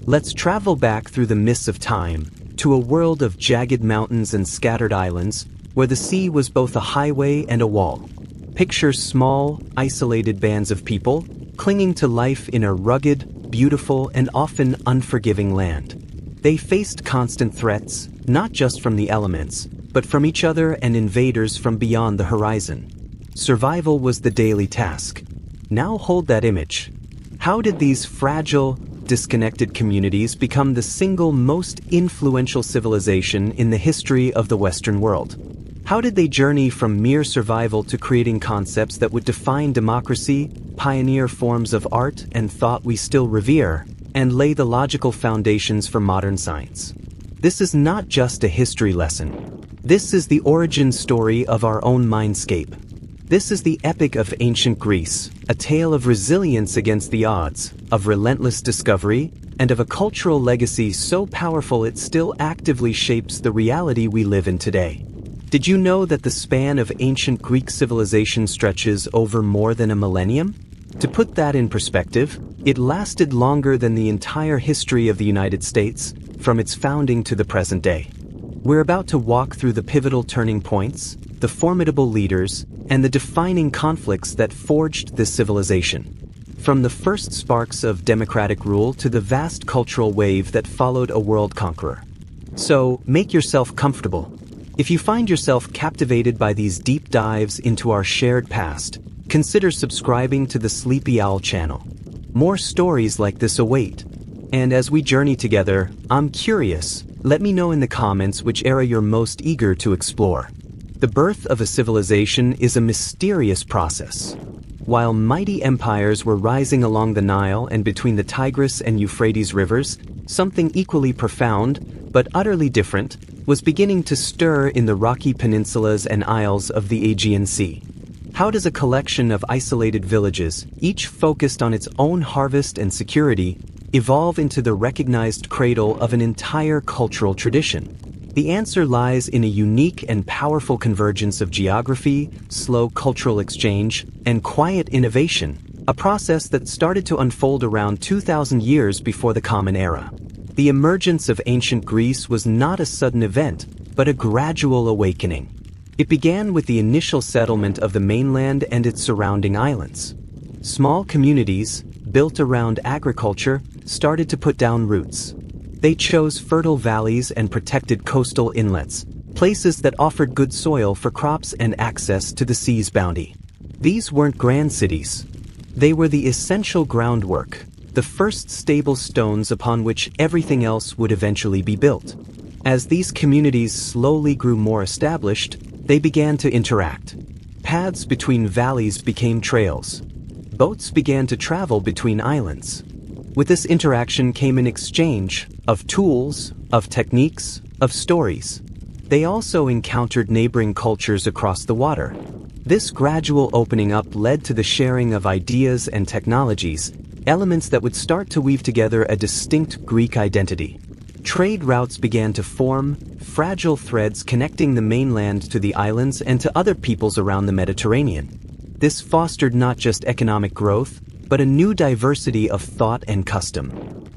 Let's travel back through the mists of time, to a world of jagged mountains and scattered islands, where the sea was both a highway and a wall. Picture small, isolated bands of people, clinging to life in a rugged, beautiful, and often unforgiving land. They faced constant threats, not just from the elements, but from each other and invaders from beyond the horizon. Survival was the daily task. Now hold that image. How did these fragile, disconnected communities become the single most influential civilization in the history of the Western world? How did they journey from mere survival to creating concepts that would define democracy, pioneer forms of art and thought we still revere, and lay the logical foundations for modern science? This is not just a history lesson. This is the origin story of our own mindscape. This is the epic of ancient Greece, a tale of resilience against the odds, of relentless discovery, and of a cultural legacy so powerful it still actively shapes the reality we live in today. Did you know that the span of ancient Greek civilization stretches over more than a millennium? To put that in perspective, it lasted longer than the entire history of the United States, from its founding to the present day. We're about to walk through the pivotal turning points, the formidable leaders, and the defining conflicts that forged this civilization. From the first sparks of democratic rule to the vast cultural wave that followed a world conqueror. So, make yourself comfortable. If you find yourself captivated by these deep dives into our shared past, consider subscribing to the Sleepy Owl channel. More stories like this await. And as we journey together, I'm curious, let me know in the comments which era you're most eager to explore. The birth of a civilization is a mysterious process. While mighty empires were rising along the Nile and between the Tigris and Euphrates rivers, something equally profound, but utterly different, was beginning to stir in the rocky peninsulas and isles of the Aegean Sea. How does a collection of isolated villages, each focused on its own harvest and security, evolve into the recognized cradle of an entire cultural tradition? The answer lies in a unique and powerful convergence of geography, slow cultural exchange, and quiet innovation, a process that started to unfold around 2,000 years before the Common Era. The emergence of ancient Greece was not a sudden event, but a gradual awakening. It began with the initial settlement of the mainland and its surrounding islands. Small communities, built around agriculture, started to put down roots. They chose fertile valleys and protected coastal inlets, places that offered good soil for crops and access to the sea's bounty. These weren't grand cities. They were the essential groundwork, the first stable stones upon which everything else would eventually be built. As these communities slowly grew more established, they began to interact. Paths between valleys became trails. Boats began to travel between islands. With this interaction came an exchange of tools, of techniques, of stories. They also encountered neighboring cultures across the water. This gradual opening up led to the sharing of ideas and technologies, elements that would start to weave together a distinct Greek identity. Trade routes began to form, fragile threads connecting the mainland to the islands and to other peoples around the Mediterranean. This fostered not just economic growth, but a new diversity of thought and custom.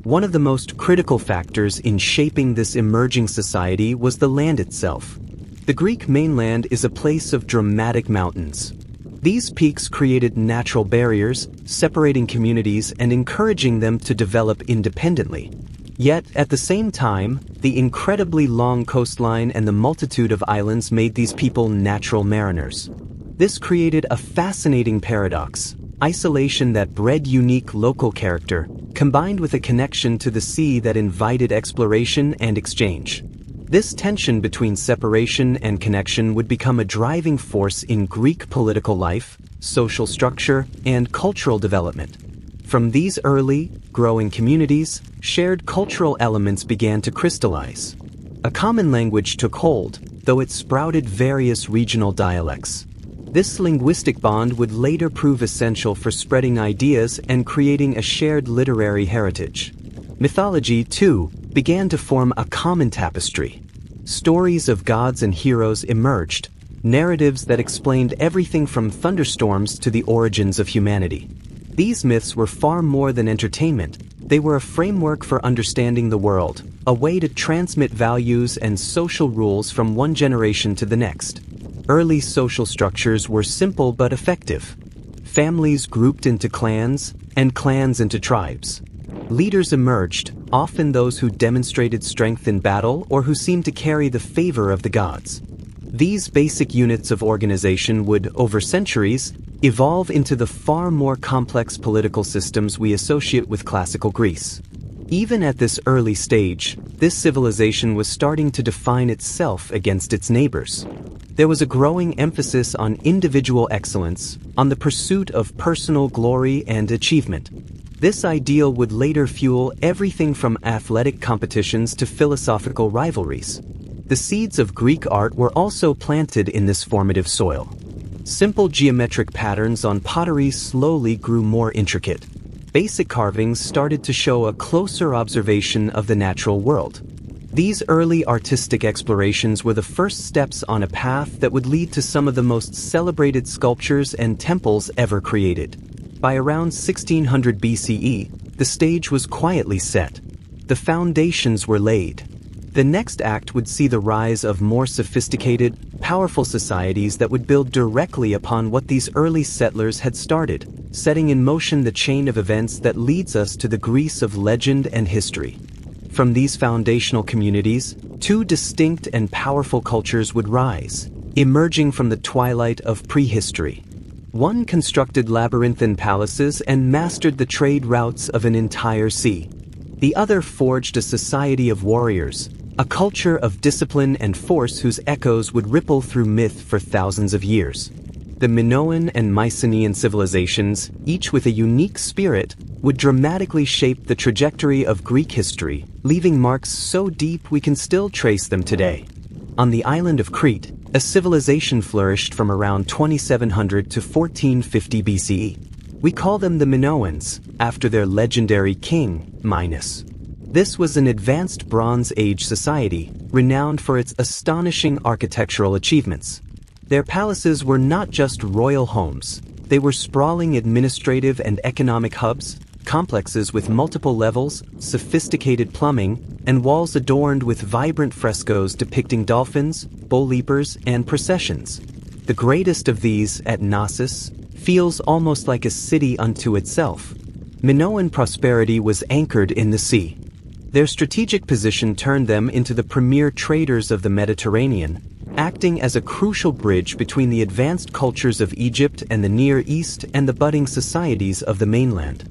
One of the most critical factors in shaping this emerging society was the land itself. The Greek mainland is a place of dramatic mountains. These peaks created natural barriers, separating communities and encouraging them to develop independently. Yet, at the same time, the incredibly long coastline and the multitude of islands made these people natural mariners. This created a fascinating paradox: isolation that bred unique local character, combined with a connection to the sea that invited exploration and exchange. This tension between separation and connection would become a driving force in Greek political life, social structure, and cultural development. From these early, growing communities, shared cultural elements began to crystallize. A common language took hold, though it sprouted various regional dialects. This linguistic bond would later prove essential for spreading ideas and creating a shared literary heritage. Mythology, too, began to form a common tapestry. Stories of gods and heroes emerged, narratives that explained everything from thunderstorms to the origins of humanity. These myths were far more than entertainment. They were a framework for understanding the world, a way to transmit values and social rules from one generation to the next. Early social structures were simple but effective. Families grouped into clans, and clans into tribes. Leaders emerged, often those who demonstrated strength in battle or who seemed to carry the favor of the gods. These basic units of organization would, over centuries, evolve into the far more complex political systems we associate with classical Greece. Even at this early stage, this civilization was starting to define itself against its neighbors. There was a growing emphasis on individual excellence, on the pursuit of personal glory and achievement. This ideal would later fuel everything from athletic competitions to philosophical rivalries. The seeds of Greek art were also planted in this formative soil. Simple geometric patterns on pottery slowly grew more intricate. Basic carvings started to show a closer observation of the natural world. These early artistic explorations were the first steps on a path that would lead to some of the most celebrated sculptures and temples ever created. By around 1600 BCE, the stage was quietly set. The foundations were laid. The next act would see the rise of more sophisticated, powerful societies that would build directly upon what these early settlers had started, setting in motion the chain of events that leads us to the Greece of legend and history. From these foundational communities, two distinct and powerful cultures would rise, emerging from the twilight of prehistory. One constructed labyrinthine palaces and mastered the trade routes of an entire sea. The other forged a society of warriors, a culture of discipline and force whose echoes would ripple through myth for thousands of years. The Minoan and Mycenaean civilizations, each with a unique spirit, would dramatically shape the trajectory of Greek history, leaving marks so deep we can still trace them today. On the island of Crete, a civilization flourished from around 2700 to 1450 BCE. We call them the Minoans, after their legendary king, Minos. This was an advanced Bronze Age society, renowned for its astonishing architectural achievements. Their palaces were not just royal homes, they were sprawling administrative and economic hubs, complexes with multiple levels, sophisticated plumbing, and walls adorned with vibrant frescoes depicting dolphins, bull leapers, and processions. The greatest of these, at Knossos, feels almost like a city unto itself. Minoan prosperity was anchored in the sea. Their strategic position turned them into the premier traders of the Mediterranean, acting as a crucial bridge between the advanced cultures of Egypt and the Near East and the budding societies of the mainland.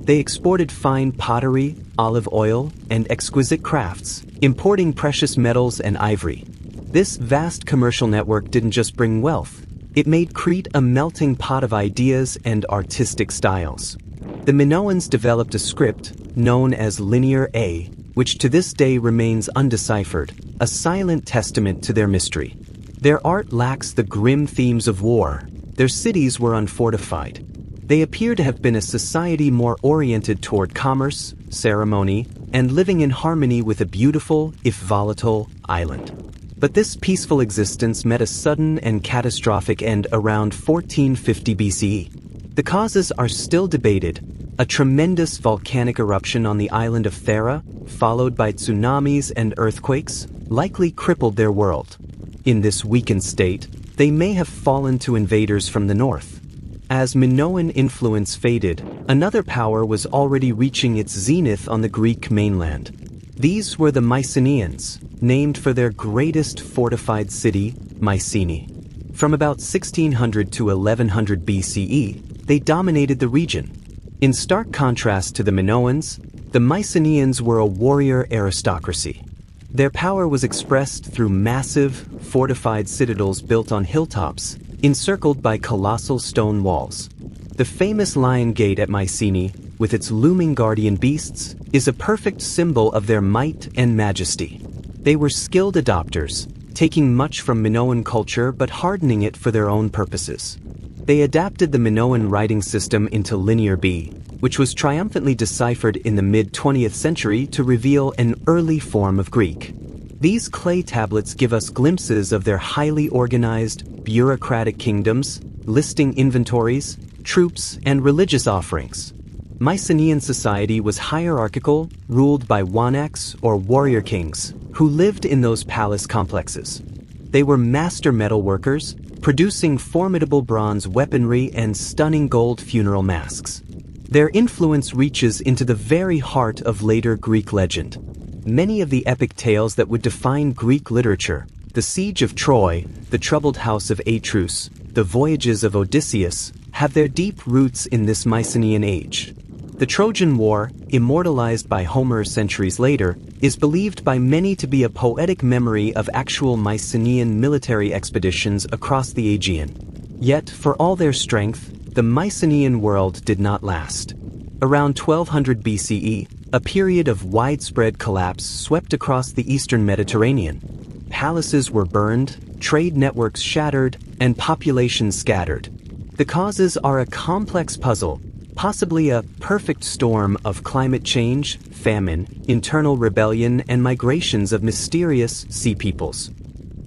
They exported fine pottery, olive oil, and exquisite crafts, importing precious metals and ivory. This vast commercial network didn't just bring wealth, it made Crete a melting pot of ideas and artistic styles. The Minoans developed a script, known as Linear A, which to this day remains undeciphered, a silent testament to their mystery. Their art lacks the grim themes of war. Their cities were unfortified. They appear to have been a society more oriented toward commerce, ceremony, and living in harmony with a beautiful, if volatile, island. But this peaceful existence met a sudden and catastrophic end around 1450 BCE. The causes are still debated. A tremendous volcanic eruption on the island of Thera, followed by tsunamis and earthquakes, likely crippled their world. In this weakened state, they may have fallen to invaders from the north. As Minoan influence faded, another power was already reaching its zenith on the Greek mainland. These were the Mycenaeans, named for their greatest fortified city, Mycenae. From about 1600 to 1100 BCE, they dominated the region. In stark contrast to the Minoans, the Mycenaeans were a warrior aristocracy. Their power was expressed through massive, fortified citadels built on hilltops, encircled by colossal stone walls. The famous Lion Gate at Mycenae, with its looming guardian beasts, is a perfect symbol of their might and majesty. They were skilled adopters, taking much from Minoan culture but hardening it for their own purposes. They adapted the Minoan writing system into Linear B, which was triumphantly deciphered in the mid-20th century to reveal an early form of Greek. These clay tablets give us glimpses of their highly organized, bureaucratic kingdoms, listing inventories, troops, and religious offerings. Mycenaean society was hierarchical, ruled by wanaks or warrior kings, who lived in those palace complexes. They were master metal workers, producing formidable bronze weaponry and stunning gold funeral masks. Their influence reaches into the very heart of later Greek legend. Many of the epic tales that would define Greek literature, the Siege of Troy, the troubled house of Atreus, the voyages of Odysseus, have their deep roots in this Mycenaean age. The Trojan War, immortalized by Homer centuries later, is believed by many to be a poetic memory of actual Mycenaean military expeditions across the Aegean. Yet, for all their strength, the Mycenaean world did not last. Around 1200 BCE, a period of widespread collapse swept across the eastern Mediterranean. Palaces were burned, trade networks shattered, and populations scattered. The causes are a complex puzzle, possibly a perfect storm of climate change, famine, internal rebellion, and migrations of mysterious sea peoples.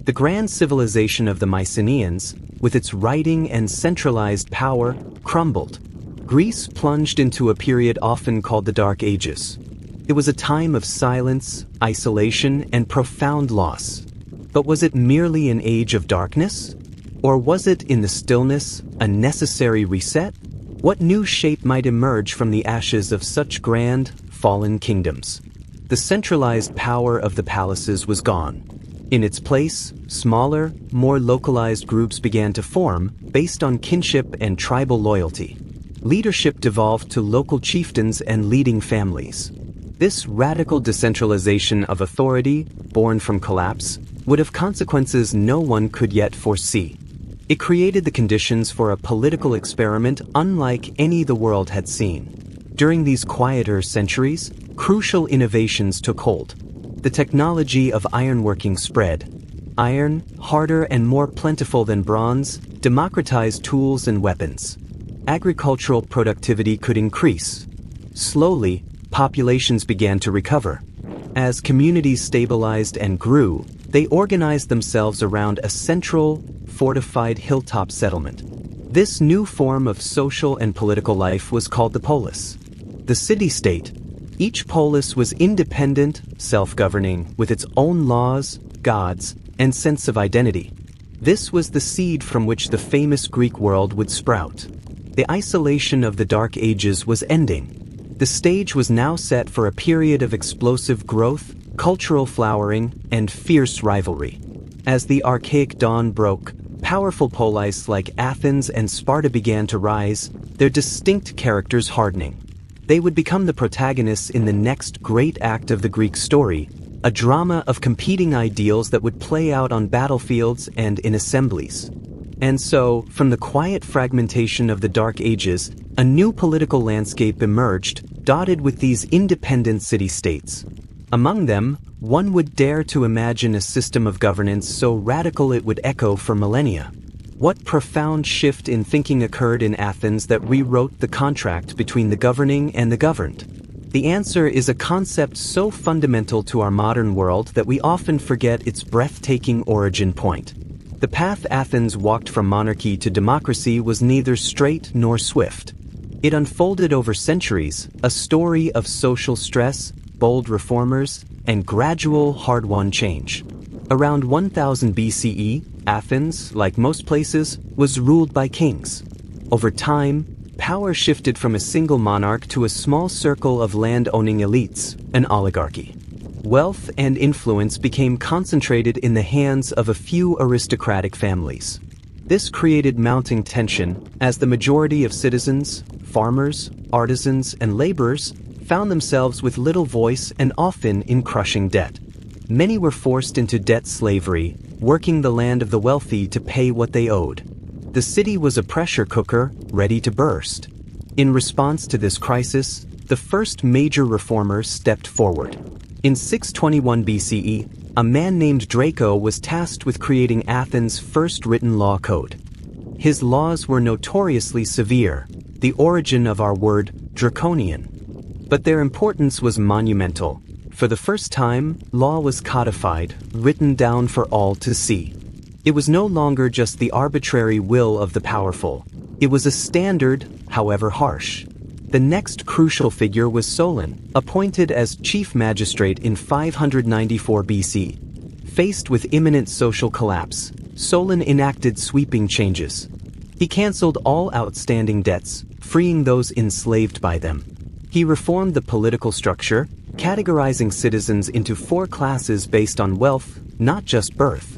The grand civilization of the Mycenaeans, with its writing and centralized power, crumbled. Greece plunged into a period often called the Dark Ages. It was a time of silence, isolation, and profound loss. But was it merely an age of darkness? Or was it, in the stillness, a necessary reset? What new shape might emerge from the ashes of such grand, fallen kingdoms? The centralized power of the palaces was gone. In its place, smaller, more localized groups began to form, based on kinship and tribal loyalty. Leadership devolved to local chieftains and leading families. This radical decentralization of authority, born from collapse, would have consequences no one could yet foresee. It created the conditions for a political experiment unlike any the world had seen. During these quieter centuries, crucial innovations took hold. The technology of ironworking spread. Iron, harder and more plentiful than bronze, democratized tools and weapons. Agricultural productivity could increase. Slowly, populations began to recover. As communities stabilized and grew, they organized themselves around a central, fortified hilltop settlement. This new form of social and political life was called the polis. The city-state. Each polis was independent, self-governing, with its own laws, gods, and sense of identity. This was the seed from which the famous Greek world would sprout. The isolation of the Dark Ages was ending. The stage was now set for a period of explosive growth, cultural flowering, and fierce rivalry. As the archaic dawn broke, powerful polis like Athens and Sparta began to rise, their distinct characters hardening. They would become the protagonists in the next great act of the Greek story, a drama of competing ideals that would play out on battlefields and in assemblies. And so, from the quiet fragmentation of the Dark Ages, a new political landscape emerged, dotted with these independent city-states. Among them, one would dare to imagine a system of governance so radical it would echo for millennia. What profound shift in thinking occurred in Athens that rewrote the contract between the governing and the governed? The answer is a concept so fundamental to our modern world that we often forget its breathtaking origin point. The path Athens walked from monarchy to democracy was neither straight nor swift. It unfolded over centuries, a story of social stress, bold reformers, and gradual, hard-won change. Around 1000 BCE, Athens, like most places, was ruled by kings. Over time, power shifted from a single monarch to a small circle of land-owning elites, an oligarchy. Wealth and influence became concentrated in the hands of a few aristocratic families. This created mounting tension as the majority of citizens, farmers, artisans, and laborers found themselves with little voice and often in crushing debt. Many were forced into debt slavery, working the land of the wealthy to pay what they owed. The city was a pressure cooker, ready to burst. In response to this crisis, the first major reformer stepped forward. In 621 BCE, a man named Draco was tasked with creating Athens' first written law code. His laws were notoriously severe, the origin of our word draconian. But their importance was monumental. For the first time, law was codified, written down for all to see. It was no longer just the arbitrary will of the powerful. It was a standard, however harsh. The next crucial figure was Solon, appointed as chief magistrate in 594 BC. Faced with imminent social collapse, Solon enacted sweeping changes. He cancelled all outstanding debts, freeing those enslaved by them. He reformed the political structure, categorizing citizens into 4 classes based on wealth, not just birth.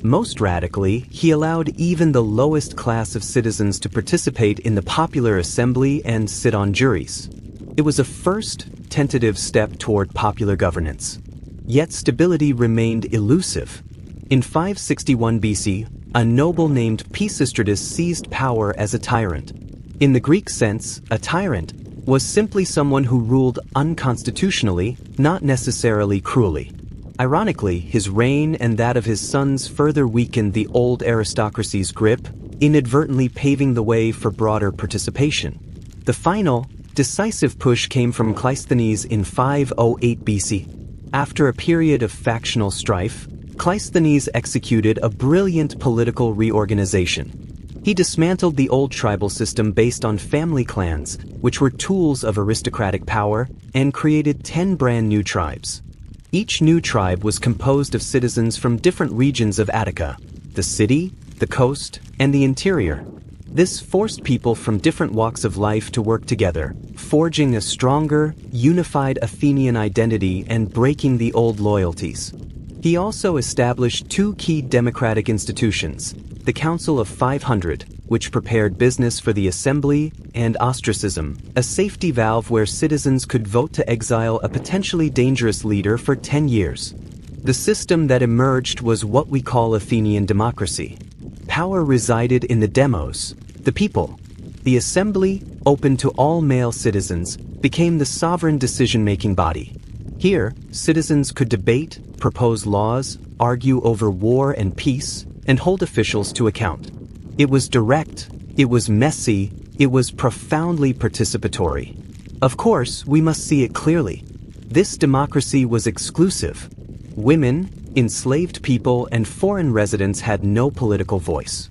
Most radically, he allowed even the lowest class of citizens to participate in the popular assembly and sit on juries. It was a first, tentative step toward popular governance. Yet stability remained elusive. In 561 BC, a noble named Pisistratus seized power as a tyrant. In the Greek sense, a tyrant was simply someone who ruled unconstitutionally, not necessarily cruelly. Ironically, his reign and that of his sons further weakened the old aristocracy's grip, inadvertently paving the way for broader participation. The final, decisive push came from Cleisthenes in 508 BC. After a period of factional strife, Cleisthenes executed a brilliant political reorganization. He dismantled the old tribal system based on family clans, which were tools of aristocratic power, and created 10 brand new tribes. Each new tribe was composed of citizens from different regions of Attica, the city, the coast, and the interior. This forced people from different walks of life to work together, forging a stronger, unified Athenian identity and breaking the old loyalties. He also established 2 key democratic institutions, the Council of 500, which prepared business for the assembly, and ostracism, a safety valve where citizens could vote to exile a potentially dangerous leader for 10 years. The system that emerged was what we call Athenian democracy. Power resided in the demos, the people. The assembly, open to all male citizens, became the sovereign decision-making body. Here, citizens could debate, propose laws, argue over war and peace, and hold officials to account. It was direct, it was messy, it was profoundly participatory. Of course, we must see it clearly. This democracy was exclusive. Women, enslaved people, and foreign residents had no political voice.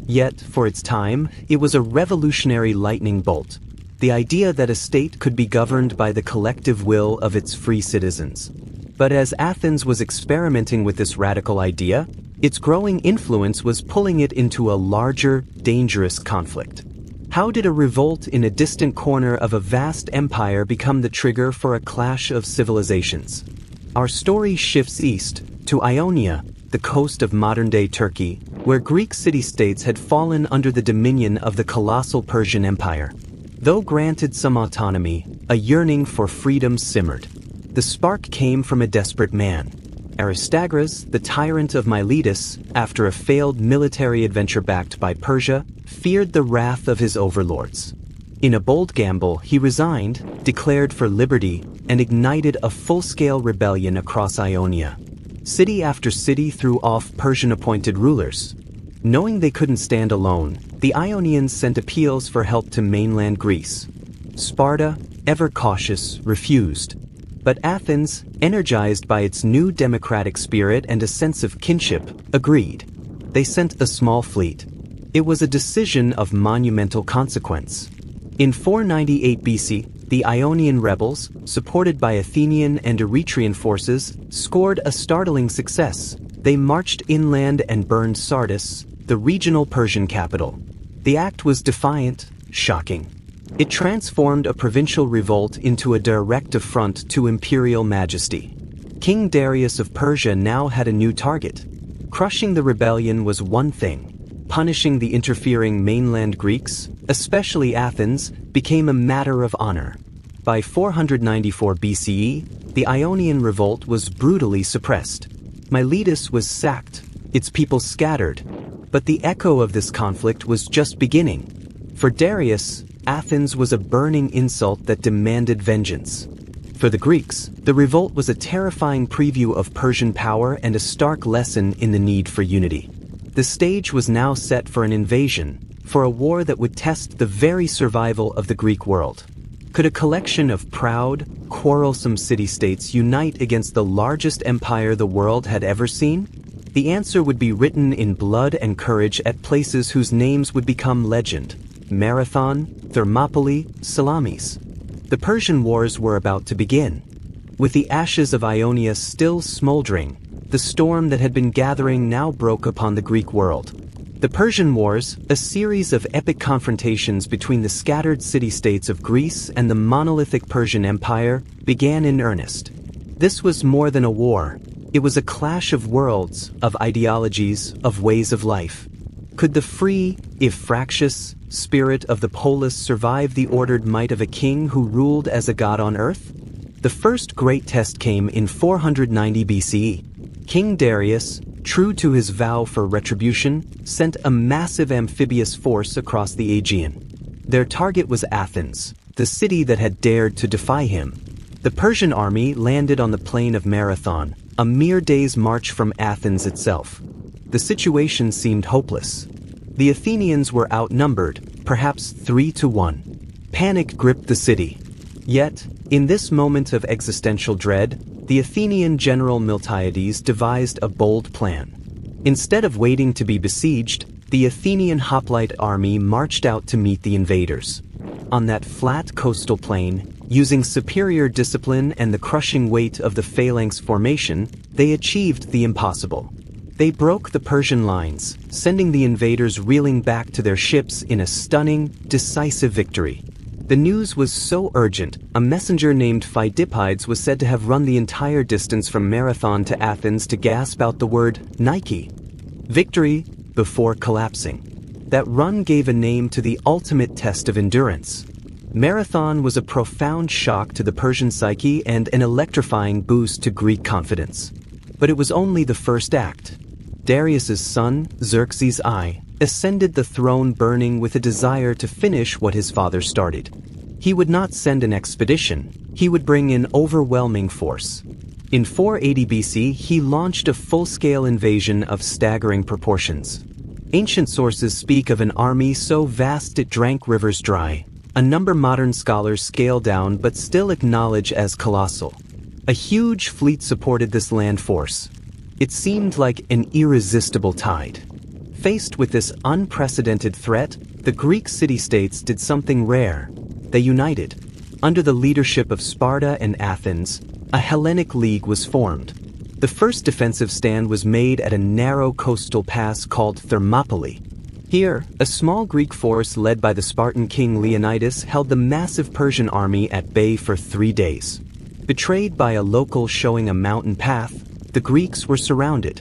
Yet, for its time, it was a revolutionary lightning bolt. The idea that a state could be governed by the collective will of its free citizens. But as Athens was experimenting with this radical idea, its growing influence was pulling it into a larger, dangerous conflict. How did a revolt in a distant corner of a vast empire become the trigger for a clash of civilizations? Our story shifts east, to Ionia, the coast of modern-day Turkey, where Greek city-states had fallen under the dominion of the colossal Persian Empire. Though granted some autonomy, a yearning for freedom simmered. The spark came from a desperate man. Aristagras, the tyrant of Miletus, after a failed military adventure backed by Persia, feared the wrath of his overlords. In a bold gamble, he resigned, declared for liberty, and ignited a full-scale rebellion across Ionia. City after city threw off Persian-appointed rulers. Knowing they couldn't stand alone, the Ionians sent appeals for help to mainland Greece. Sparta, ever cautious, refused. But Athens, energized by its new democratic spirit and a sense of kinship, agreed. They sent a small fleet. It was a decision of monumental consequence. In 498 BC, the Ionian rebels, supported by Athenian and Eretrian forces, scored a startling success. They marched inland and burned Sardis, the regional Persian capital. The act was defiant, shocking. It transformed a provincial revolt into a direct affront to imperial majesty. King Darius of Persia now had a new target. Crushing the rebellion was one thing. Punishing the interfering mainland Greeks, especially Athens, became a matter of honor. By 494 BCE, the Ionian revolt was brutally suppressed. Miletus was sacked, its people scattered. But the echo of this conflict was just beginning. For Darius, Athens was a burning insult that demanded vengeance. For the Greeks, the revolt was a terrifying preview of Persian power and a stark lesson in the need for unity. The stage was now set for an invasion, for a war that would test the very survival of the Greek world. Could a collection of proud, quarrelsome city-states unite against the largest empire the world had ever seen? The answer would be written in blood and courage at places whose names would become legend: Marathon, Thermopylae, Salamis. The Persian Wars were about to begin. With the ashes of Ionia still smoldering, the storm that had been gathering now broke upon the Greek world. The Persian Wars, a series of epic confrontations between the scattered city-states of Greece and the monolithic Persian Empire, began in earnest. This was more than a war. It was a clash of worlds, of ideologies, of ways of life. Could the free, if fractious, spirit of the polis survive the ordered might of a king who ruled as a god on earth? The first great test came in 490 BCE. King Darius, true to his vow for retribution, sent a massive amphibious force across the Aegean. Their target was Athens, the city that had dared to defy him. The Persian army landed on the plain of Marathon, a mere day's march from Athens itself. The situation seemed hopeless. The Athenians were outnumbered, perhaps 3-1. Panic gripped the city. Yet, in this moment of existential dread, the Athenian general Miltiades devised a bold plan. Instead of waiting to be besieged, the Athenian hoplite army marched out to meet the invaders. On that flat coastal plain, using superior discipline and the crushing weight of the phalanx formation, they achieved the impossible. They broke the Persian lines, sending the invaders reeling back to their ships in a stunning, decisive victory. The news was so urgent, a messenger named Phidippides was said to have run the entire distance from Marathon to Athens to gasp out the word Nike. Victory before collapsing. That run gave a name to the ultimate test of endurance. Marathon was a profound shock to the Persian psyche and an electrifying boost to Greek confidence. But it was only the first act. Darius's son, Xerxes I, ascended the throne burning with a desire to finish what his father started. He would not send an expedition, he would bring an overwhelming force. In 480 BC, he launched a full-scale invasion of staggering proportions. Ancient sources speak of an army so vast it drank rivers dry, a number modern scholars scale down but still acknowledge as colossal. A huge fleet supported this land force. It seemed like an irresistible tide. Faced with this unprecedented threat, the Greek city-states did something rare. They united. Under the leadership of Sparta and Athens, a Hellenic League was formed. The first defensive stand was made at a narrow coastal pass called Thermopylae. Here, a small Greek force led by the Spartan king Leonidas held the massive Persian army at bay for 3 days. Betrayed by a local showing a mountain path, the Greeks were surrounded.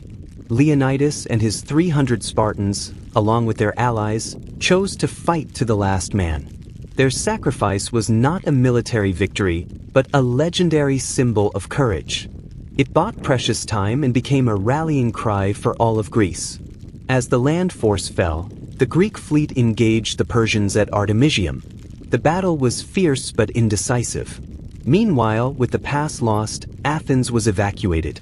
Leonidas and his 300 Spartans, along with their allies, chose to fight to the last man. Their sacrifice was not a military victory, but a legendary symbol of courage. It bought precious time and became a rallying cry for all of Greece. As the land force fell, the Greek fleet engaged the Persians at Artemisium. The battle was fierce but indecisive. Meanwhile, with the pass lost, Athens was evacuated.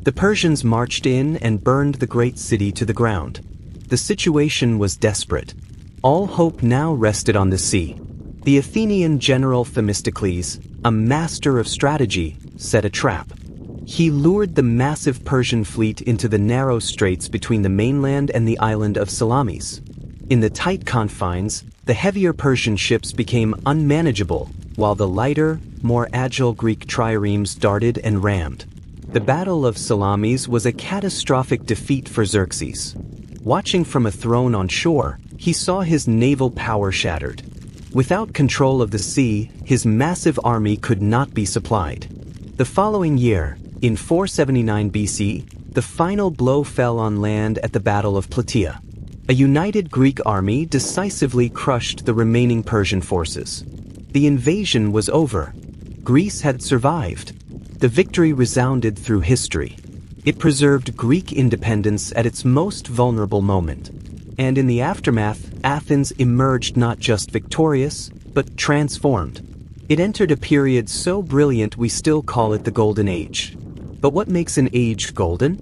The Persians marched in and burned the great city to the ground. The situation was desperate. All hope now rested on the sea. The Athenian general Themistocles, a master of strategy, set a trap. He lured the massive Persian fleet into the narrow straits between the mainland and the island of Salamis. In the tight confines, the heavier Persian ships became unmanageable, while the lighter, more agile Greek triremes darted and rammed. The Battle of Salamis was a catastrophic defeat for Xerxes. Watching from a throne on shore, he saw his naval power shattered. Without control of the sea, his massive army could not be supplied. The following year, in 479 BC, the final blow fell on land at the Battle of Plataea. A united Greek army decisively crushed the remaining Persian forces. The invasion was over. Greece had survived. The victory resounded through history. It preserved Greek independence at its most vulnerable moment. And in the aftermath, Athens emerged not just victorious, but transformed. It entered a period so brilliant we still call it the Golden Age. But what makes an age golden?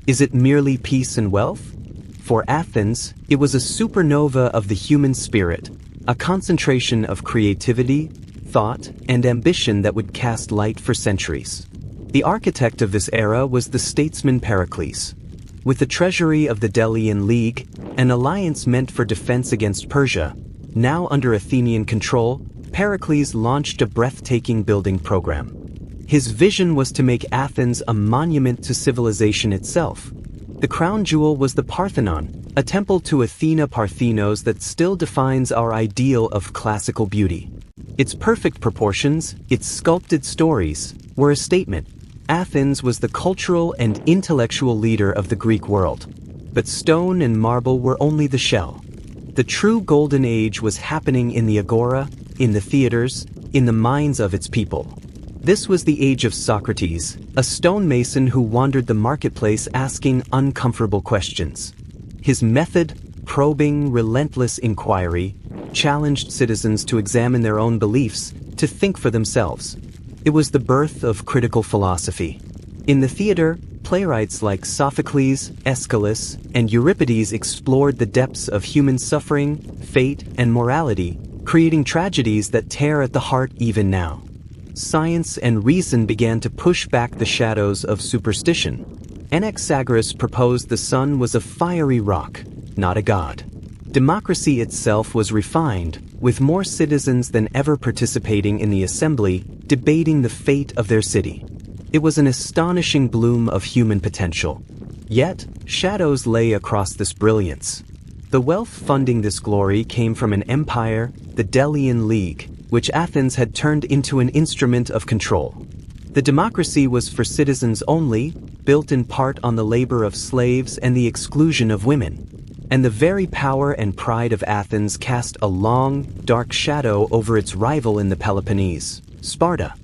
Is it merely peace and wealth? For Athens, it was a supernova of the human spirit, a concentration of creativity, thought, and ambition that would cast light for centuries. The architect of this era was the statesman Pericles. With the treasury of the Delian League, an alliance meant for defense against Persia, now under Athenian control, Pericles launched a breathtaking building program. His vision was to make Athens a monument to civilization itself. The crown jewel was the Parthenon, a temple to Athena Parthenos that still defines our ideal of classical beauty. Its perfect proportions, its sculpted stories, were a statement. Athens was the cultural and intellectual leader of the Greek world. But stone and marble were only the shell. The true golden age was happening in the agora, in the theaters, in the minds of its people. This was the age of Socrates, a stonemason who wandered the marketplace asking uncomfortable questions. His method, probing, relentless inquiry, challenged citizens to examine their own beliefs, to think for themselves. It was the birth of critical philosophy. In the theater, playwrights like Sophocles, Aeschylus, and Euripides explored the depths of human suffering, fate, and morality, creating tragedies that tear at the heart even now. Science and reason began to push back the shadows of superstition. Anaxagoras proposed the sun was a fiery rock, not a god. Democracy itself was refined, with more citizens than ever participating in the assembly, debating the fate of their city. It was an astonishing bloom of human potential. Yet, shadows lay across this brilliance. The wealth funding this glory came from an empire, the Delian League, which Athens had turned into an instrument of control. The democracy was for citizens only, built in part on the labor of slaves and the exclusion of women. And the very power and pride of Athens cast a long, dark shadow over its rival in the Peloponnese, Sparta.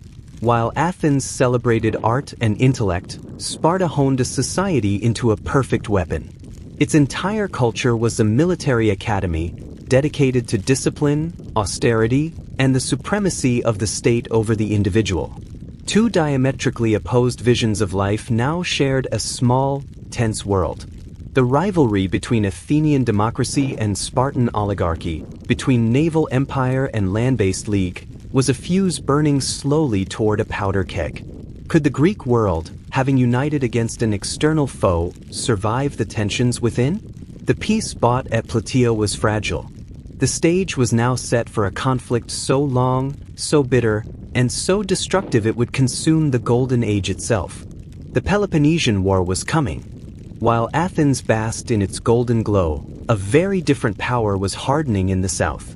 While Athens celebrated art and intellect, Sparta honed a society into a perfect weapon. Its entire culture was a military academy, dedicated to discipline, austerity, and the supremacy of the state over the individual. Two diametrically opposed visions of life now shared a small, tense world. The rivalry between Athenian democracy and Spartan oligarchy, between naval empire and land-based league, was a fuse burning slowly toward a powder keg. Could the Greek world, having united against an external foe, survive the tensions within? The peace bought at Plataea was fragile. The stage was now set for a conflict so long, so bitter, and so destructive it would consume the Golden Age itself. The Peloponnesian War was coming. While Athens basked in its golden glow, a very different power was hardening in the south.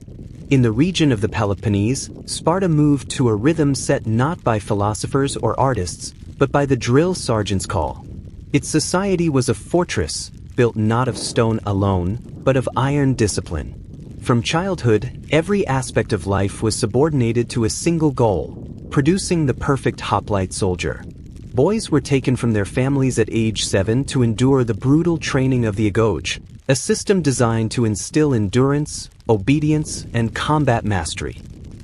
In the region of the Peloponnese, Sparta moved to a rhythm set not by philosophers or artists, but by the drill sergeant's call. Its society was a fortress, built not of stone alone, but of iron discipline. From childhood, every aspect of life was subordinated to a single goal, producing the perfect hoplite soldier. Boys were taken from their families at age 7 to endure the brutal training of the agoge, a system designed to instill endurance, obedience, and combat mastery.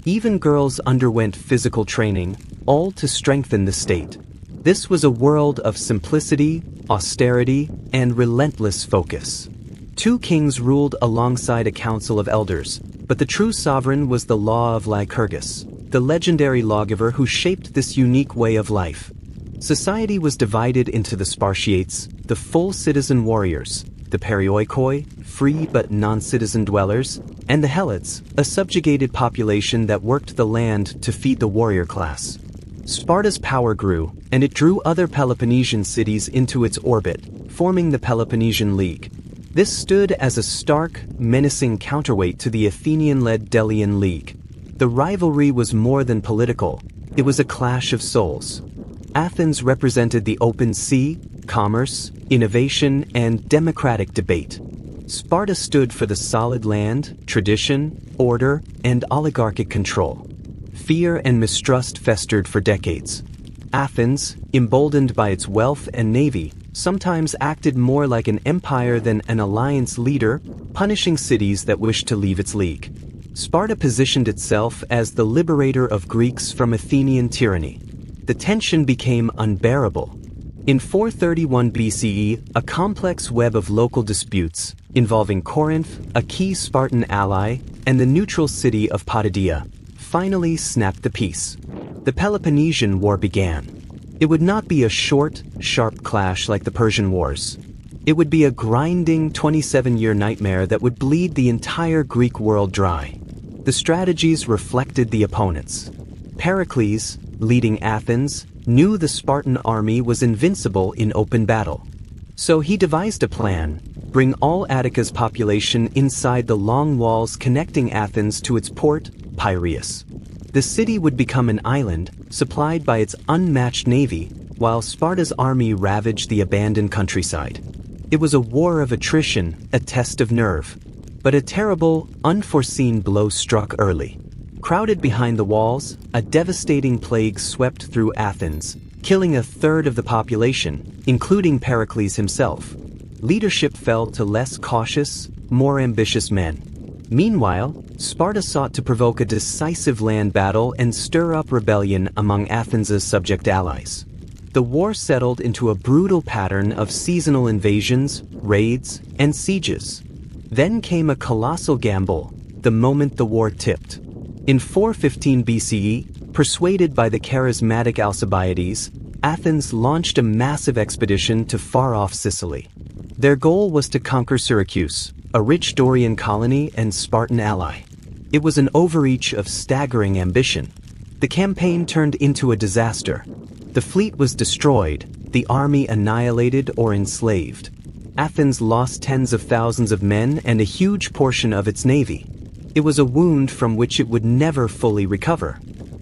Even girls underwent physical training, all to strengthen the state. This was a world of simplicity, austerity, and relentless focus. Two kings ruled alongside a council of elders, but the true sovereign was the law of Lycurgus, the legendary lawgiver who shaped this unique way of life. Society was divided into the Spartiates, the full citizen warriors, the Perioikoi, free but non-citizen dwellers, and the Helots, a subjugated population that worked the land to feed the warrior class. Sparta's power grew, and it drew other Peloponnesian cities into its orbit, forming the Peloponnesian League. This stood as a stark, menacing counterweight to the Athenian-led Delian League. The rivalry was more than political, it was a clash of souls. Athens represented the open sea, commerce, innovation, and democratic debate. Sparta stood for the solid land, tradition, order, and oligarchic control. Fear and mistrust festered for decades. Athens, emboldened by its wealth and navy, sometimes acted more like an empire than an alliance leader, punishing cities that wished to leave its league. Sparta positioned itself as the liberator of Greeks from Athenian tyranny. The tension became unbearable. In 431 BCE, a complex web of local disputes, involving Corinth, a key Spartan ally, and the neutral city of Potidaea, finally snapped the peace. The Peloponnesian War began. It would not be a short, sharp clash like the Persian Wars. It would be a grinding 27-year nightmare that would bleed the entire Greek world dry. The strategies reflected the opponents. Pericles, leading Athens, knew the Spartan army was invincible in open battle. So he devised a plan: bring all Attica's population inside the long walls connecting Athens to its port, Piraeus. The city would become an island, supplied by its unmatched navy, while Sparta's army ravaged the abandoned countryside. It was a war of attrition, a test of nerve. But a terrible, unforeseen blow struck early. Crowded behind the walls, a devastating plague swept through Athens, killing a third of the population, including Pericles himself. Leadership fell to less cautious, more ambitious men. Meanwhile, Sparta sought to provoke a decisive land battle and stir up rebellion among Athens' subject allies. The war settled into a brutal pattern of seasonal invasions, raids, and sieges. Then came a colossal gamble, the moment the war tipped. In 415 BCE, persuaded by the charismatic Alcibiades, Athens launched a massive expedition to far-off Sicily. Their goal was to conquer Syracuse, a rich Dorian colony and Spartan ally. It was an overreach of staggering ambition. The campaign turned into a disaster. The fleet was destroyed, the army annihilated or enslaved. Athens lost tens of thousands of men and a huge portion of its navy. It was a wound from which it would never fully recover.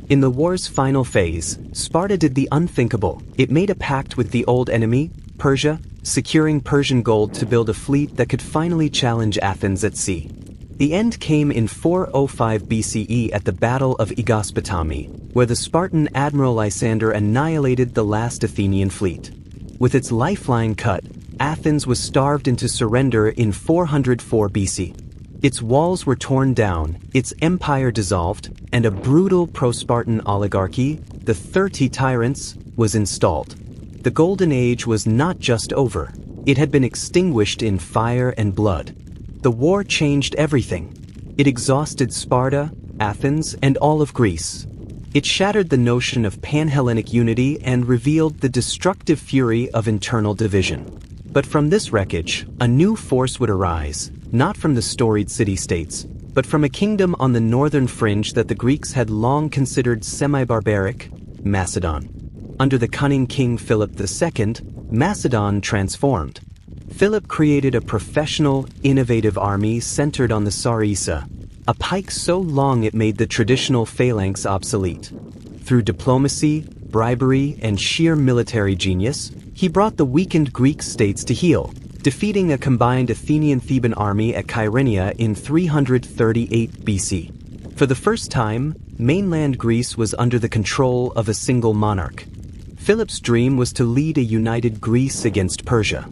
In the war's final phase, Sparta did the unthinkable. It made a pact with the old enemy, Persia, securing Persian gold to build a fleet that could finally challenge Athens at sea. The end came in 405 BCE at the Battle of Aegospotami, where the Spartan admiral Lysander annihilated the last Athenian fleet. With its lifeline cut, Athens was starved into surrender in 404 BC. Its walls were torn down, its empire dissolved, and a brutal pro-Spartan oligarchy, the 30 Tyrants, was installed. The Golden Age was not just over, it had been extinguished in fire and blood. The war changed everything. It exhausted Sparta, Athens, and all of Greece. It shattered the notion of pan-Hellenic unity and revealed the destructive fury of internal division. But from this wreckage, a new force would arise, not from the storied city-states, but from a kingdom on the northern fringe that the Greeks had long considered semi-barbaric, Macedon. Under the cunning King Philip II, Macedon transformed. Philip created a professional, innovative army centered on the sarissa, a pike so long it made the traditional phalanx obsolete. Through diplomacy, bribery, and sheer military genius, he brought the weakened Greek states to heel, defeating a combined Athenian-Theban army at Kyrenia in 338 BC. For the first time, mainland Greece was under the control of a single monarch. Philip's dream was to lead a united Greece against Persia.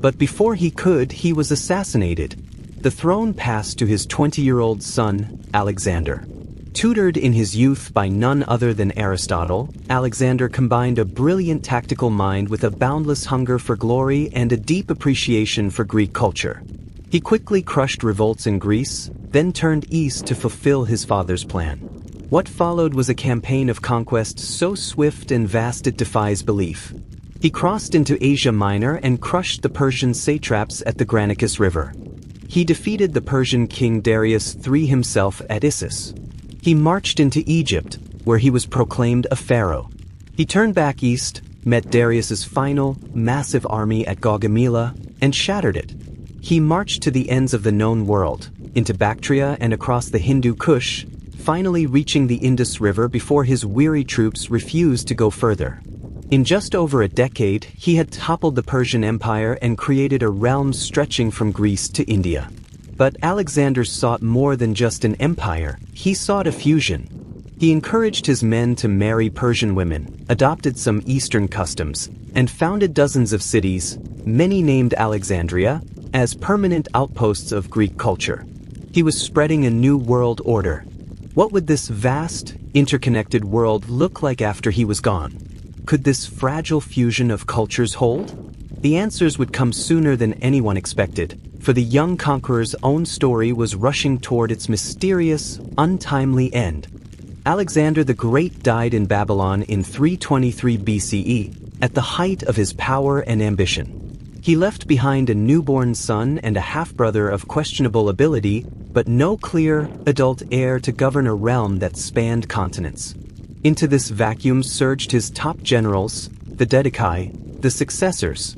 But before he could, he was assassinated. The throne passed to his 20-year-old son, Alexander. Tutored in his youth by none other than Aristotle, Alexander combined a brilliant tactical mind with a boundless hunger for glory and a deep appreciation for Greek culture. He quickly crushed revolts in Greece, then turned east to fulfill his father's plan. What followed was a campaign of conquest so swift and vast it defies belief. He crossed into Asia Minor and crushed the Persian satraps at the Granicus River. He defeated the Persian king Darius III himself at Issus. He marched into Egypt, where he was proclaimed a pharaoh. He turned back east, met Darius's final, massive army at Gaugamela, and shattered it. He marched to the ends of the known world, into Bactria and across the Hindu Kush, finally reaching the Indus River before his weary troops refused to go further. In just over a decade, he had toppled the Persian Empire and created a realm stretching from Greece to India. But Alexander sought more than just an empire, he sought a fusion. He encouraged his men to marry Persian women, adopted some Eastern customs, and founded dozens of cities, many named Alexandria, as permanent outposts of Greek culture. He was spreading a new world order. What would this vast, interconnected world look like after he was gone? Could this fragile fusion of cultures hold? The answers would come sooner than anyone expected, for the young conqueror's own story was rushing toward its mysterious, untimely end. Alexander the Great died in Babylon in 323 BCE, at the height of his power and ambition. He left behind a newborn son and a half-brother of questionable ability, but no clear, adult heir to govern a realm that spanned continents. Into this vacuum surged his top generals, the Dedikai, the successors.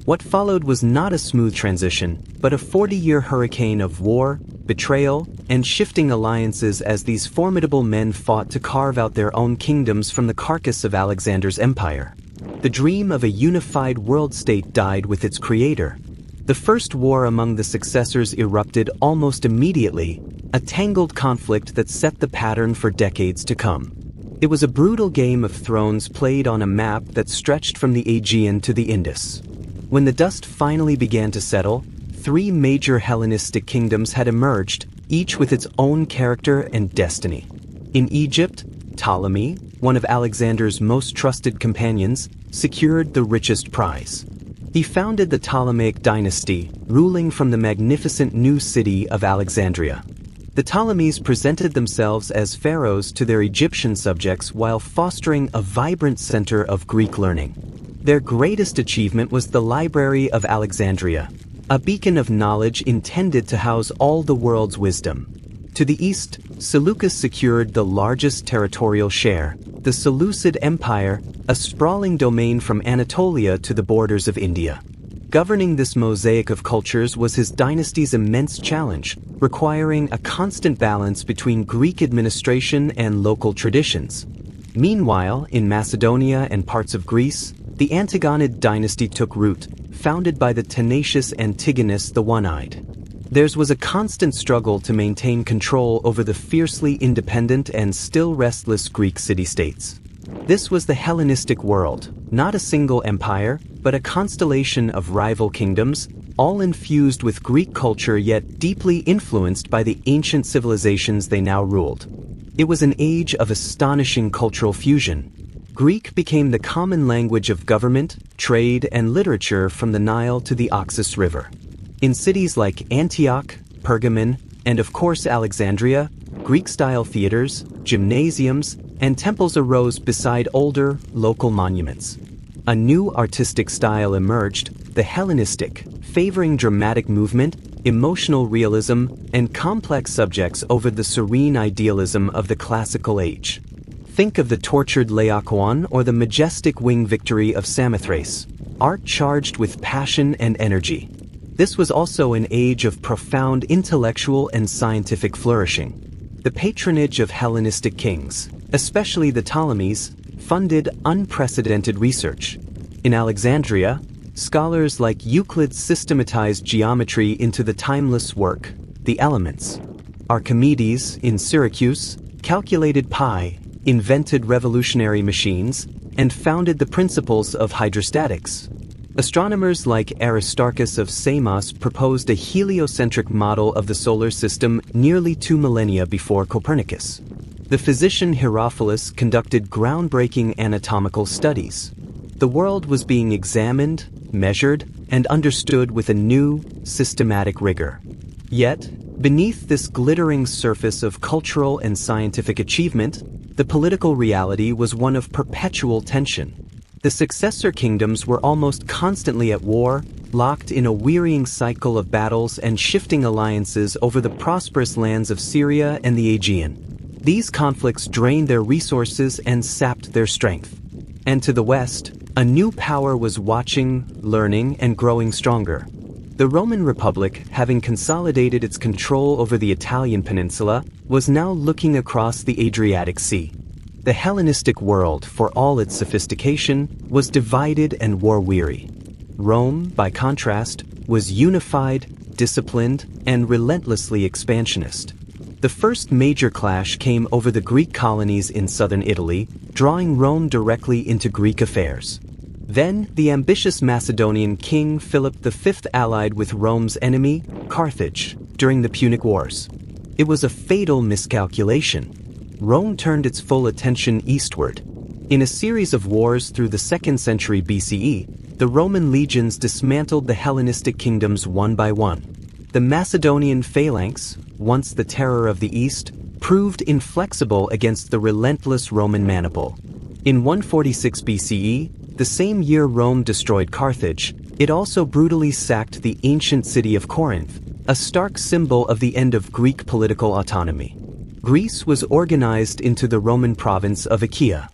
What followed was not a smooth transition, but a 40-year hurricane of war, betrayal, and shifting alliances as these formidable men fought to carve out their own kingdoms from the carcass of Alexander's empire. The dream of a unified world state died with its creator. The first war among the successors erupted almost immediately, a tangled conflict that set the pattern for decades to come. It was a brutal game of thrones played on a map that stretched from the Aegean to the Indus. When the dust finally began to settle, three major Hellenistic kingdoms had emerged, each with its own character and destiny. In Egypt, Ptolemy, one of Alexander's most trusted companions, secured the richest prize. He founded the Ptolemaic dynasty, ruling from the magnificent new city of Alexandria. The Ptolemies presented themselves as pharaohs to their Egyptian subjects while fostering a vibrant center of Greek learning. Their greatest achievement was the Library of Alexandria, a beacon of knowledge intended to house all the world's wisdom. To the east, Seleucus secured the largest territorial share, the Seleucid Empire, a sprawling domain from Anatolia to the borders of India. Governing this mosaic of cultures was his dynasty's immense challenge, requiring a constant balance between Greek administration and local traditions. Meanwhile, in Macedonia and parts of Greece, the Antigonid dynasty took root, founded by the tenacious Antigonus the One-Eyed. Theirs was a constant struggle to maintain control over the fiercely independent and still restless Greek city-states. This was the Hellenistic world, not a single empire, but a constellation of rival kingdoms, all infused with Greek culture yet deeply influenced by the ancient civilizations they now ruled. It was an age of astonishing cultural fusion. Greek became the common language of government, trade, and literature from the Nile to the Oxus River. In cities like Antioch, Pergamon, and of course Alexandria, Greek-style theaters, gymnasiums, and temples arose beside older, local monuments. A new artistic style emerged, the Hellenistic, favoring dramatic movement, emotional realism, and complex subjects over the serene idealism of the classical age. Think of the tortured Laocoon or the majestic wing victory of Samothrace, art charged with passion and energy. This was also an age of profound intellectual and scientific flourishing. The patronage of Hellenistic kings, especially the Ptolemies, funded unprecedented research. In Alexandria, scholars like Euclid systematized geometry into the timeless work, The Elements. Archimedes, in Syracuse, calculated pi, invented revolutionary machines, and founded the principles of hydrostatics. Astronomers like Aristarchus of Samos proposed a heliocentric model of the solar system nearly 2 millennia before Copernicus. The physician Herophilus conducted groundbreaking anatomical studies. The world was being examined, measured, and understood with a new, systematic rigor. Yet, beneath this glittering surface of cultural and scientific achievement, the political reality was one of perpetual tension. The successor kingdoms were almost constantly at war, locked in a wearying cycle of battles and shifting alliances over the prosperous lands of Syria and the Aegean. These conflicts drained their resources and sapped their strength. And to the west, a new power was watching, learning, and growing stronger. The Roman Republic, having consolidated its control over the Italian peninsula, was now looking across the Adriatic Sea. The Hellenistic world, for all its sophistication, was divided and war-weary. Rome, by contrast, was unified, disciplined, and relentlessly expansionist. The first major clash came over the Greek colonies in southern Italy, drawing Rome directly into Greek affairs. Then, the ambitious Macedonian king Philip V allied with Rome's enemy, Carthage, during the Punic Wars. It was a fatal miscalculation. Rome turned its full attention eastward. In a series of wars through the 2nd century BCE, the Roman legions dismantled the Hellenistic kingdoms one by one. The Macedonian phalanx, once the terror of the East, proved inflexible against the relentless Roman maniple. In 146 BCE, the same year Rome destroyed Carthage, it also brutally sacked the ancient city of Corinth, a stark symbol of the end of Greek political autonomy. Greece was organized into the Roman province of Achaia.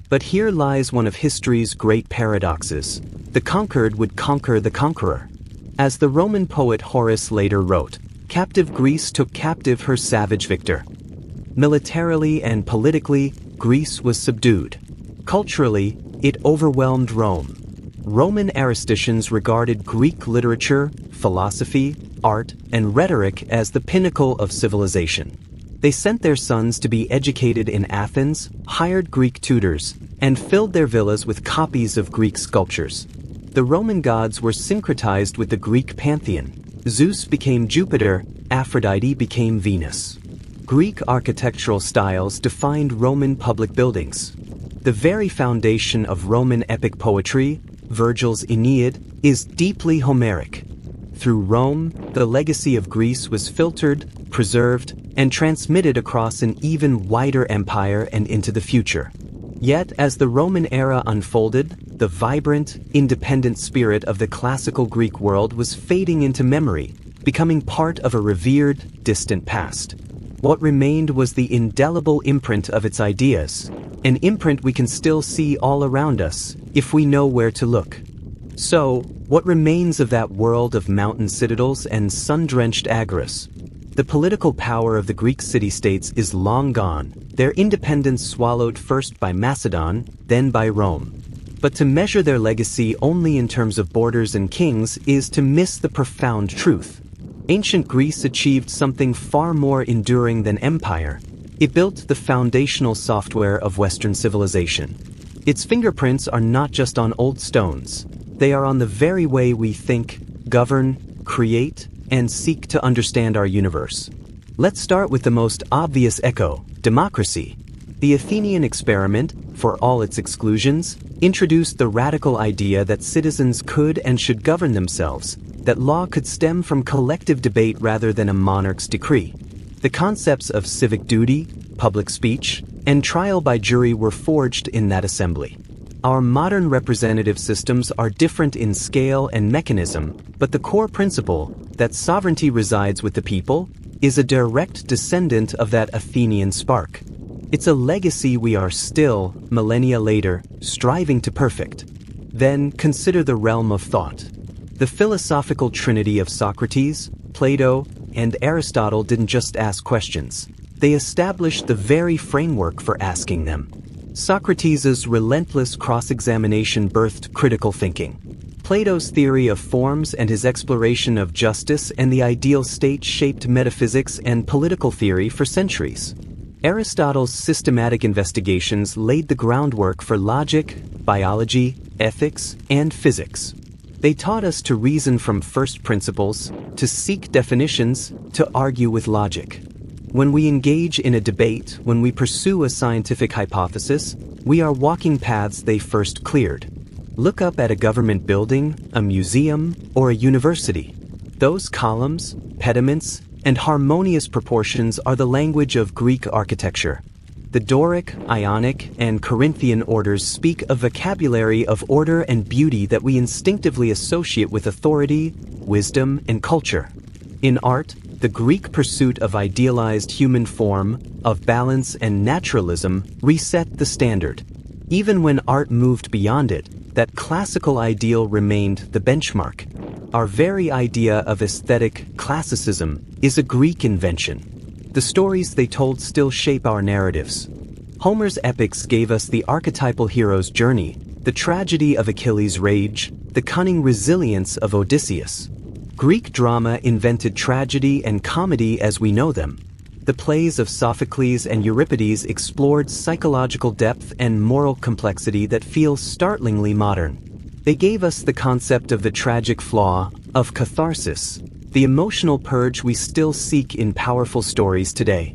But here lies one of history's great paradoxes. The conquered would conquer the conqueror. As the Roman poet Horace later wrote, "Captive Greece took captive her savage victor." Militarily and politically, Greece was subdued. Culturally, it overwhelmed Rome. Roman aristicians regarded Greek literature, philosophy, art, and rhetoric as the pinnacle of civilization. They sent their sons to be educated in Athens, hired Greek tutors, and filled their villas with copies of Greek sculptures. The Roman gods were syncretized with the Greek pantheon. Zeus became Jupiter, Aphrodite became Venus. Greek architectural styles defined Roman public buildings. The very foundation of Roman epic poetry, Virgil's Aeneid, is deeply Homeric. Through Rome, the legacy of Greece was filtered, preserved, and transmitted across an even wider empire and into the future. Yet, as the Roman era unfolded, the vibrant, independent spirit of the classical Greek world was fading into memory, becoming part of a revered, distant past. What remained was the indelible imprint of its ideas, an imprint we can still see all around us, if we know where to look. So, what remains of that world of mountain citadels and sun-drenched agoras? The political power of the Greek city-states is long gone, their independence swallowed first by Macedon, then by Rome. But to measure their legacy only in terms of borders and kings is to miss the profound truth. Ancient Greece achieved something far more enduring than empire. It built the foundational software of Western civilization. Its fingerprints are not just on old stones. They are on the very way we think, govern, create, and seek to understand our universe. Let's start with the most obvious echo, democracy. The Athenian experiment, for all its exclusions, introduced the radical idea that citizens could and should govern themselves, that law could stem from collective debate rather than a monarch's decree. The concepts of civic duty, public speech, and trial by jury were forged in that assembly. Our modern representative systems are different in scale and mechanism, but the core principle, that sovereignty resides with the people, is a direct descendant of that Athenian spark. It's a legacy we are still, millennia later, striving to perfect. Then consider the realm of thought. The philosophical trinity of Socrates, Plato, and Aristotle didn't just ask questions. They established the very framework for asking them. Socrates' relentless cross-examination birthed critical thinking. Plato's theory of forms and his exploration of justice and the ideal state shaped metaphysics and political theory for centuries. Aristotle's systematic investigations laid the groundwork for logic, biology, ethics, and physics. They taught us to reason from first principles, to seek definitions, to argue with logic. When we engage in a debate, when we pursue a scientific hypothesis, we are walking paths they first cleared. Look up at a government building, a museum, or a university. Those columns, pediments, and harmonious proportions are the language of Greek architecture. The Doric, Ionic, and Corinthian orders speak a vocabulary of order and beauty that we instinctively associate with authority, wisdom, and culture. In art, the Greek pursuit of idealized human form, of balance and naturalism, reset the standard. Even when art moved beyond it, that classical ideal remained the benchmark. Our very idea of aesthetic classicism is a Greek invention. The stories they told still shape our narratives. Homer's epics gave us the archetypal hero's journey, the tragedy of Achilles' rage, the cunning resilience of Odysseus. Greek drama invented tragedy and comedy as we know them. The plays of Sophocles and Euripides explored psychological depth and moral complexity that feels startlingly modern. They gave us the concept of the tragic flaw, of catharsis, the emotional purge we still seek in powerful stories today.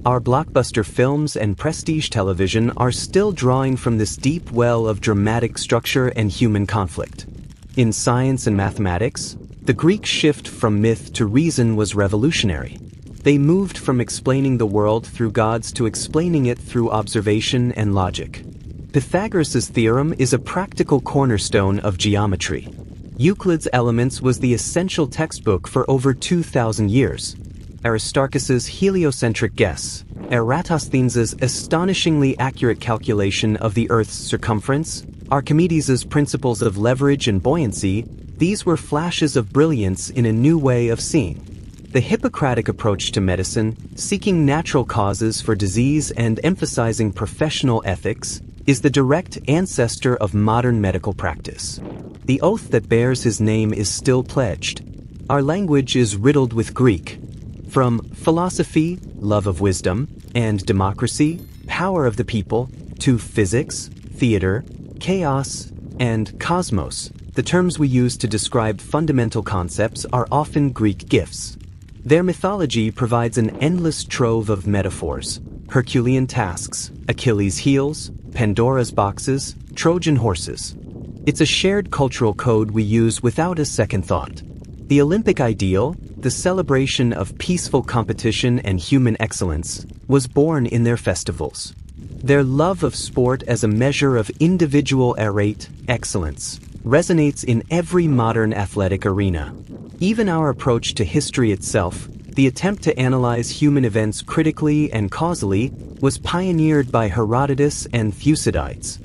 Our blockbuster films and prestige television are still drawing from this deep well of dramatic structure and human conflict. In science and mathematics, the Greek shift from myth to reason was revolutionary. They moved from explaining the world through gods to explaining it through observation and logic. Pythagoras' theorem is a practical cornerstone of geometry. Euclid's Elements was the essential textbook for over 2,000 years. Aristarchus's heliocentric guess, Eratosthenes' astonishingly accurate calculation of the Earth's circumference, Archimedes' principles of leverage and buoyancy, these were flashes of brilliance in a new way of seeing. The Hippocratic approach to medicine, seeking natural causes for disease and emphasizing professional ethics, is the direct ancestor of modern medical practice. The oath that bears his name is still pledged. Our language is riddled with Greek. From philosophy, love of wisdom, and democracy, power of the people, to physics, theater, chaos, and cosmos, the terms we use to describe fundamental concepts are often Greek gifts. Their mythology provides an endless trove of metaphors: Herculean tasks, Achilles' heels, Pandora's boxes, Trojan horses. It's a shared cultural code we use without a second thought. The Olympic ideal, the celebration of peaceful competition and human excellence, was born in their festivals. Their love of sport as a measure of individual errate excellence resonates in every modern athletic arena. Even our approach to history itself, the attempt to analyze human events critically and causally, was pioneered by Herodotus and Thucydides.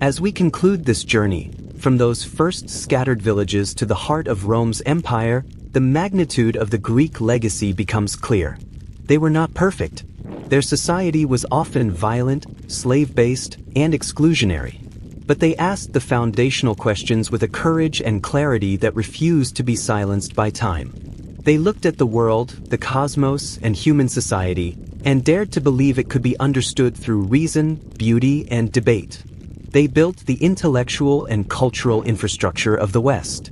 As we conclude this journey, from those first scattered villages to the heart of Rome's empire, the magnitude of the Greek legacy becomes clear. They were not perfect. Their society was often violent, slave-based, and exclusionary. But they asked the foundational questions with a courage and clarity that refused to be silenced by time. They looked at the world, the cosmos, and human society, and dared to believe it could be understood through reason, beauty, and debate. They built the intellectual and cultural infrastructure of the West.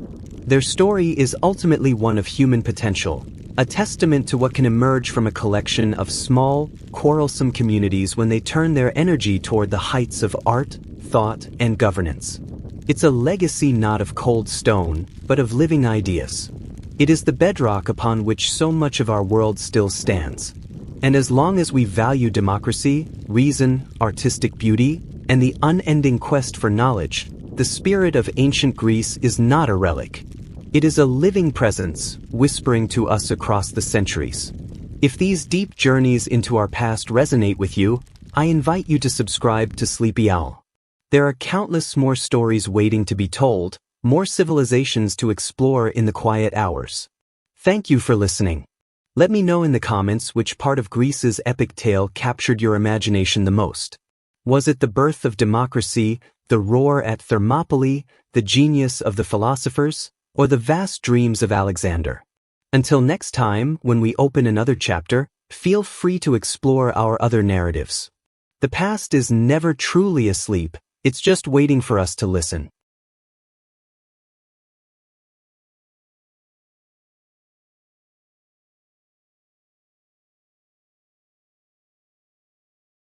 Their story is ultimately one of human potential, a testament to what can emerge from a collection of small, quarrelsome communities when they turn their energy toward the heights of art, thought, and governance. It's a legacy not of cold stone, but of living ideas. It is the bedrock upon which so much of our world still stands. And as long as we value democracy, reason, artistic beauty, and the unending quest for knowledge, the spirit of ancient Greece is not a relic. It is a living presence, whispering to us across the centuries. If these deep journeys into our past resonate with you, I invite you to subscribe to Sleepy Owl. There are countless more stories waiting to be told, more civilizations to explore in the quiet hours. Thank you for listening. Let me know in the comments which part of Greece's epic tale captured your imagination the most. Was it the birth of democracy, the roar at Thermopylae, the genius of the philosophers, or the vast dreams of Alexander? Until next time, when we open another chapter, feel free to explore our other narratives. The past is never truly asleep, it's just waiting for us to listen.